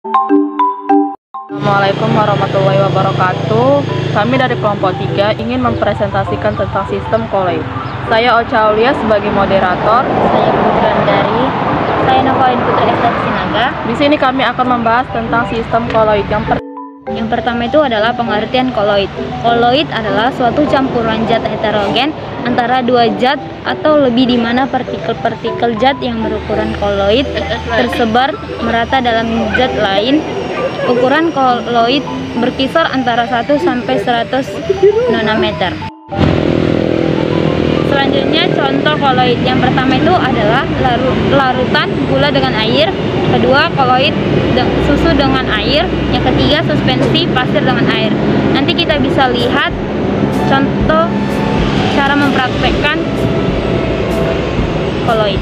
Assalamualaikum warahmatullahi wabarakatuh. Kami dari kelompok 3 ingin mempresentasikan tentang sistem koloid. Saya Ocha Aulia sebagai moderator. Saya Putri Andari. Saya Novalin Putri Esta Sinaga. Di sini kami akan membahas tentang sistem koloid. Yang pertama itu adalah pengertian koloid. Koloid adalah suatu campuran zat heterogen antara dua zat atau lebih, di mana partikel-partikel zat yang berukuran koloid tersebar merata dalam zat lain. Ukuran koloid berkisar antara 1 sampai 100 nanometer. Selanjutnya contoh koloid. Yang pertama itu adalah larutan gula dengan air. Kedua, koloid susu dengan air. Yang ketiga, suspensi pasir dengan air. Nanti kita bisa lihat contoh cara mempraktekkan koloid.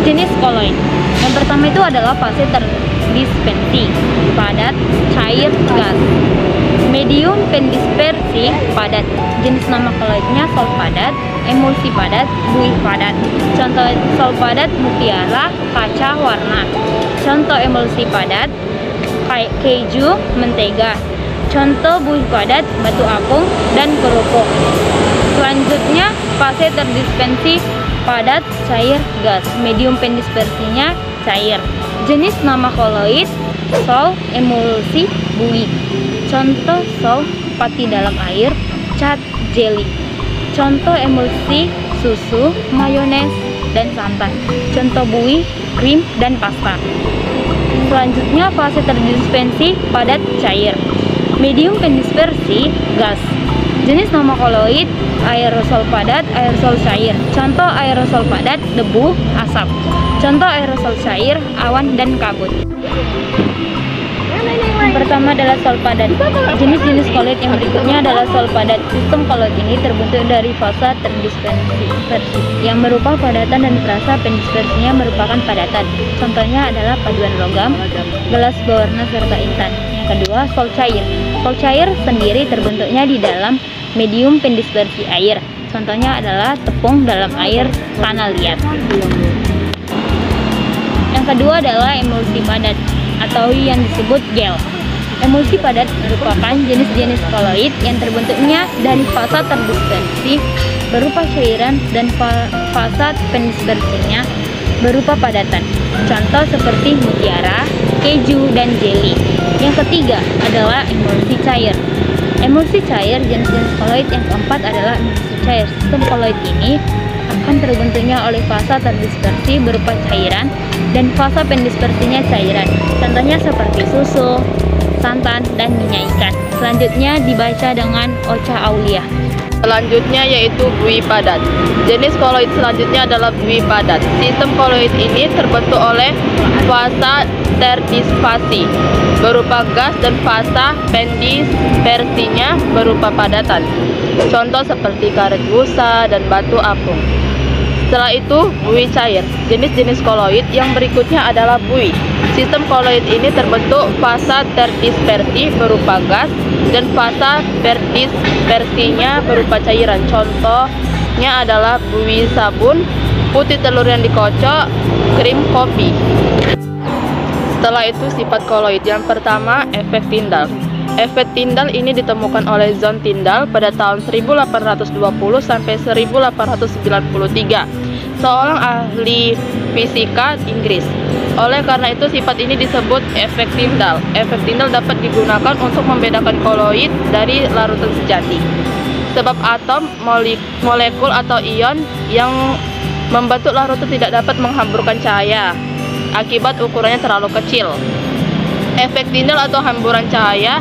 Jenis koloid. Yang pertama itu adalah fase terdispersi, padat, cair, gas. Medium pendispersi, padat. Jenis nama koloidnya sol padat, emulsi padat, buih padat. Contoh sol padat, mutiara, kaca, warna. Contoh emulsi padat, keju, mentega. Contoh buih padat, batu apung, dan kerupuk. Selanjutnya fase terdispersi, padat, cair, gas. Medium pendispersinya cair. Jenis nama koloid sol, emulsi, buih. Contoh sol, pati dalam air, cat, jelly. Contoh emulsi, susu, mayones, dan santan. Contoh buih, krim, dan pasta. Selanjutnya fase terdispersi, padat, cair. Medium pendispersi, gas. Jenis nama koloid aerosol padat, aerosol cair. Contoh aerosol padat, debu, asap. Contoh aerosol cair, awan, dan kabut. Yang pertama adalah sol padat. Jenis-jenis koloid yang berikutnya adalah sol padat. Sistem koloid ini terbentuk dari fasa terdispersi yang berupa padatan, dan frasa pendispersinya merupakan padatan. Contohnya adalah paduan logam, gelas berwarna, serta intan. Yang kedua, sol cair. Sol cair sendiri terbentuknya di dalam medium pendispersi air. Contohnya adalah tepung dalam air tanah liat. Yang kedua adalah emulsi padat atau yang disebut gel. Emulsi padat merupakan jenis-jenis koloid yang terbentuknya dari fasa terdispersi berupa cairan dan fasa pendispersinya berupa padatan. Contoh seperti mutiara, keju, dan jelly. Yang ketiga adalah emulsi cair. Emulsi cair, jenis-jenis koloid yang keempat adalah emulsi cair. Sistem koloid ini akan terbentuknya oleh fasa terdispersi berupa cairan dan fasa pendispersinya cairan. Contohnya seperti susu, santan, dan minyak ikan. Selanjutnya dibaca dengan Ocha Aulia. Selanjutnya yaitu buih padat. Jenis koloid selanjutnya adalah buih padat. Sistem koloid ini terbentuk oleh fasa terdispersi berupa gas dan fasa pendispersinya berupa padatan. Contoh seperti karet busa dan batu apung. Setelah itu buih cair. Jenis-jenis koloid yang berikutnya adalah buih. Sistem koloid ini terbentuk fasa terdispersi berupa gas dan fasa pendispersinya berupa cairan. Contohnya adalah buih sabun, putih telur yang dikocok, krim kopi. Setelah itu sifat koloid. Yang pertama, efek Tyndall. Efek Tyndall ini ditemukan oleh John Tyndall pada tahun 1820 sampai 1893, seorang ahli fisika Inggris. Oleh karena itu sifat ini disebut efek Tyndall. Efek Tyndall dapat digunakan untuk membedakan koloid dari larutan sejati. Sebab atom, molekul atau ion yang membentuk larutan tidak dapat menghamburkan cahaya akibat ukurannya terlalu kecil. Efek Tyndall atau hamburan cahaya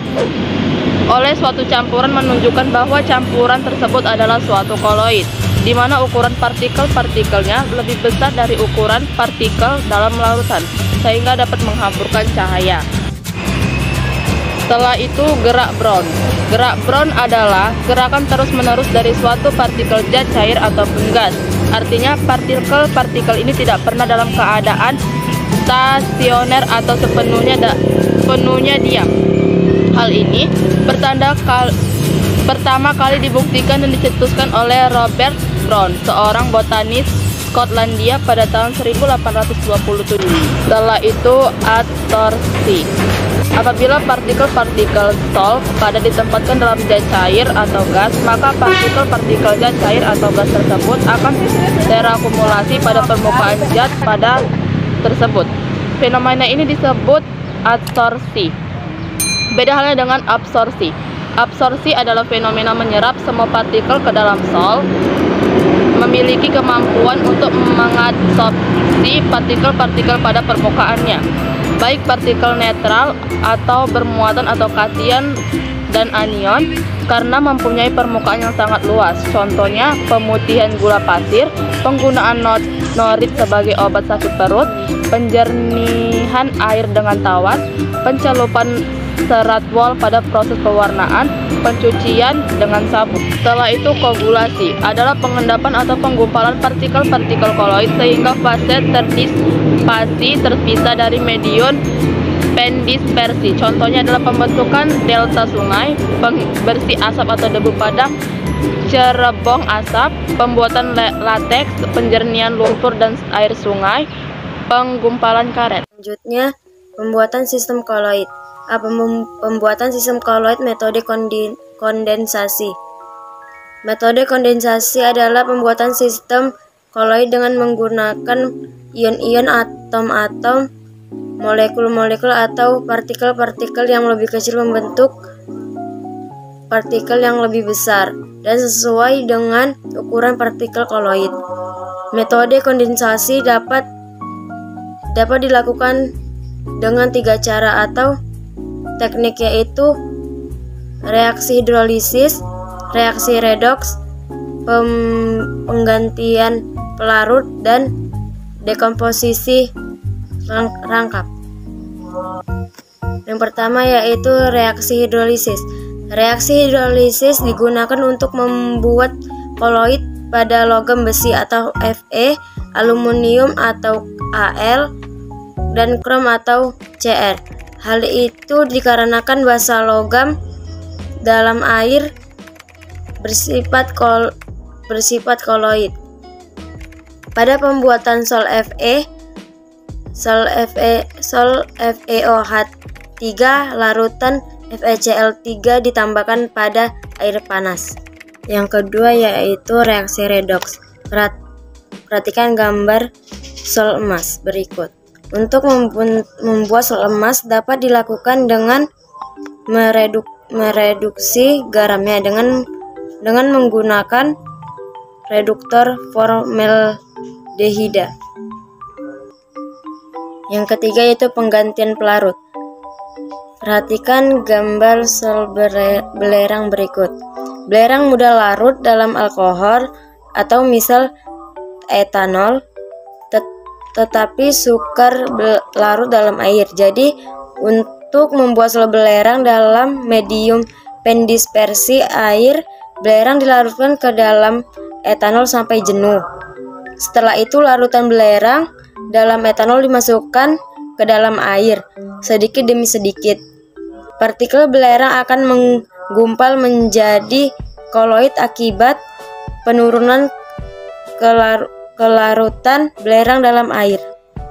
oleh suatu campuran menunjukkan bahwa campuran tersebut adalah suatu koloid, di mana ukuran partikel-partikelnya lebih besar dari ukuran partikel dalam larutan, sehingga dapat menghamburkan cahaya. Setelah itu gerak Brown. Gerak Brown adalah gerakan terus-menerus dari suatu partikel zat, cair, ataupun gas. Artinya partikel-partikel ini tidak pernah dalam keadaan stasioner atau sepenuhnya diam. Hal ini pertama kali dibuktikan dan dicetuskan oleh Robert Brown, seorang botanis Skotlandia pada tahun 1827. Setelah itu adsorpsi. Apabila partikel-partikel sol padat ditempatkan dalam zat cair atau gas, maka partikel-partikel zat cair atau gas tersebut akan terakumulasi pada permukaan zat padat tersebut. Fenomena ini disebut adsorpsi. Beda halnya dengan absorpsi. Absorpsi adalah fenomena menyerap semua partikel ke dalam sol, memiliki kemampuan untuk mengadsorpsi partikel-partikel pada permukaannya, baik partikel netral atau bermuatan atau kation dan anion, karena mempunyai permukaan yang sangat luas. Contohnya pemutihan gula pasir, penggunaan norit sebagai obat sakit perut, penjernihan air dengan tawas, pencelupan serat wol pada proses pewarnaan, pencucian dengan sabun. Setelah itu koagulasi adalah pengendapan atau penggumpalan partikel-partikel koloid sehingga fase terdispasi terpisah dari medium pendispersi. Contohnya adalah pembentukan delta sungai, bersih asap atau debu pada cerebong asap, pembuatan lateks, penjernihan lumpur dan air sungai, penggumpalan karet. Selanjutnya, pembuatan sistem koloid. Pembuatan sistem koloid metode kondensasi. Metode kondensasi adalah pembuatan sistem koloid dengan menggunakan ion-ion, atom-atom, molekul-molekul atau partikel-partikel yang lebih kecil membentuk partikel yang lebih besar dan sesuai dengan ukuran partikel koloid. Metode kondensasi dapat dilakukan dengan 3 cara atau teknik, yaitu reaksi hidrolisis, reaksi redoks, penggantian pelarut, dan dekomposisi rangkap. Yang pertama yaitu reaksi hidrolisis. Reaksi hidrolisis digunakan untuk membuat koloid pada logam besi atau Fe, aluminium atau Al, dan krom atau Cr. Hal itu dikarenakan basa logam dalam air bersifat koloid. Pada pembuatan sol FeOH3, larutan FeCl3 ditambahkan pada air panas. Yang kedua yaitu reaksi redoks. Perhatikan gambar sol emas berikut. Untuk membuat sol emas dapat dilakukan dengan mereduksi garamnya dengan menggunakan reduktor formaldehida. Yang ketiga yaitu penggantian pelarut. Perhatikan gambar sol belerang berikut. Belerang mudah larut dalam alkohol atau misal etanol, tetapi sukar larut dalam air. Jadi untuk membuat sol belerang dalam medium pendispersi air, belerang dilarutkan ke dalam etanol sampai jenuh. Setelah itu larutan belerang dalam etanol dimasukkan ke dalam air sedikit demi sedikit. Partikel belerang akan menggumpal menjadi koloid akibat penurunan kelarutan belerang dalam air.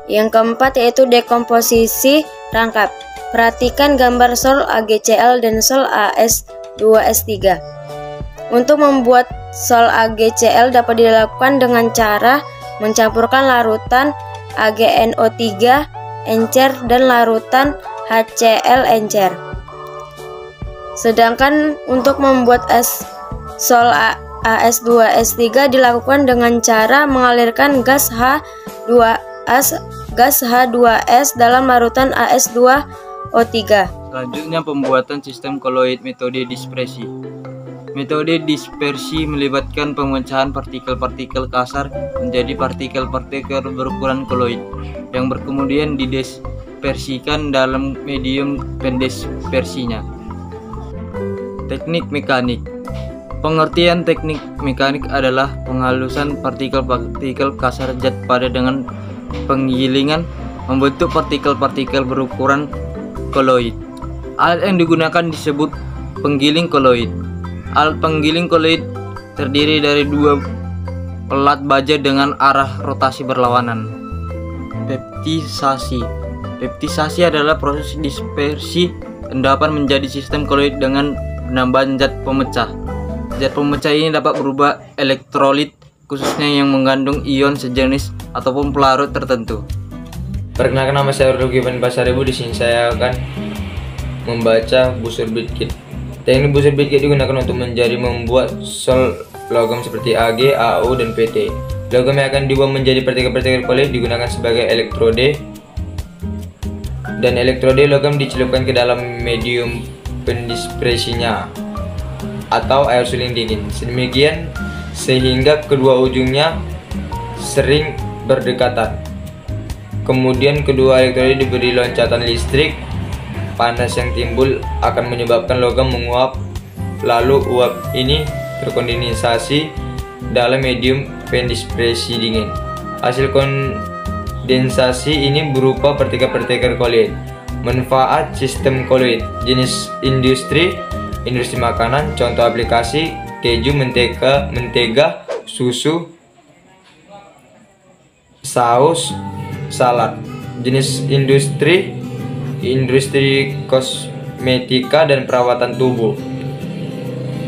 Yang keempat yaitu dekomposisi rangkap. Perhatikan gambar sol AgCl dan sol As2S3. Untuk membuat sol AgCl dapat dilakukan dengan cara mencampurkan larutan AgNO3 encer dan larutan HCl encer. Sedangkan untuk membuat sol As2S3 dilakukan dengan cara mengalirkan gas H2S dalam larutan As2O3. Selanjutnya pembuatan sistem koloid metode dispersi. Metode dispersi melibatkan pemecahan partikel-partikel kasar menjadi partikel-partikel berukuran koloid yang kemudian didispersikan dalam medium pendispersinya. Teknik mekanik. Pengertian teknik mekanik adalah penghalusan partikel-partikel kasar zat pada dengan penggilingan membentuk partikel-partikel berukuran koloid. Alat yang digunakan disebut penggiling koloid. Alat penggiling koloid terdiri dari dua pelat baja dengan arah rotasi berlawanan. Peptisasi. Peptisasi adalah proses dispersi endapan menjadi sistem koloid dengan penambahan zat pemecah. Zat pemecah ini dapat berubah elektrolit, khususnya yang mengandung ion sejenis ataupun pelarut tertentu. Perkenalkan, nama saya Rugi Pasaribu. Di sini saya akan membaca busur bit kit. Teknik busur bit kit digunakan untuk membuat sol logam seperti Ag, Au, dan Pt. Logam yang akan dibuat menjadi partikel-partikel koloid digunakan sebagai elektrode, dan elektrode logam dicelupkan ke dalam medium pendispersinya atau air suling dingin, sedemikian sehingga kedua ujungnya sering berdekatan. Kemudian kedua elektrode diberi loncatan listrik. Panas yang timbul akan menyebabkan logam menguap, lalu uap ini terkondensasi dalam medium pendispersi dingin. Hasil kondensasi ini berupa partikel-partikel koloid. Manfaat sistem koloid: jenis industri makanan, contoh aplikasi keju, mentega, susu, saus, salad. Jenis industri kosmetika dan perawatan tubuh,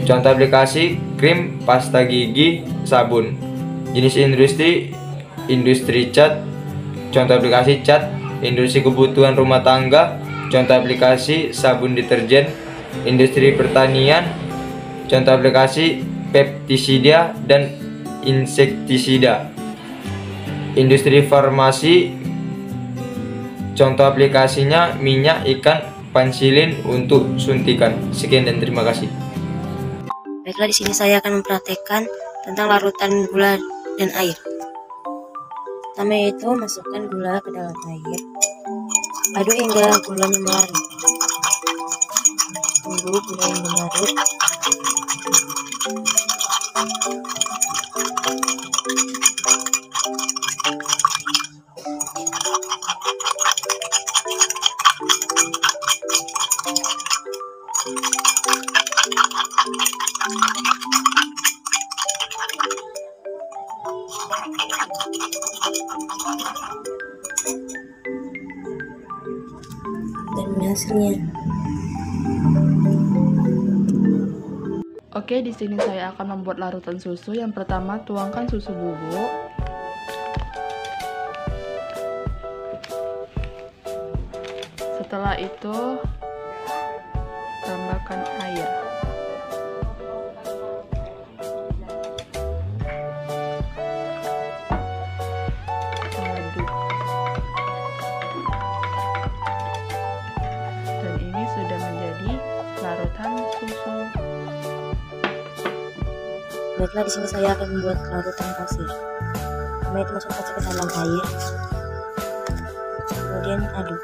contoh aplikasi krim, pasta gigi, sabun. Jenis industri cat, contoh aplikasi cat. Industri kebutuhan rumah tangga, contoh aplikasi sabun deterjen. Industri pertanian, contoh aplikasi pestisida dan insektisida. Industri farmasi, contoh aplikasinya minyak ikan, pansilin untuk suntikan. Sekian dan terima kasih. Baiklah, di sini saya akan mempraktekkan tentang larutan gula dan air. Pertama yaitu masukkan gula ke dalam air. Aduk hingga gulanya melarut. Tunggu gulanya melarut. Dan hasilnya. Oke, di sini saya akan membuat larutan susu. Yang pertama, tuangkan susu bubuk. Setelah itu, tambahkan air. Aduk. Dan ini sudah menjadi larutan susu. Baiklah, di sini saya akan membuat larutan pasir. Pertama itu masukkan ke dalam air. Kemudian aduk.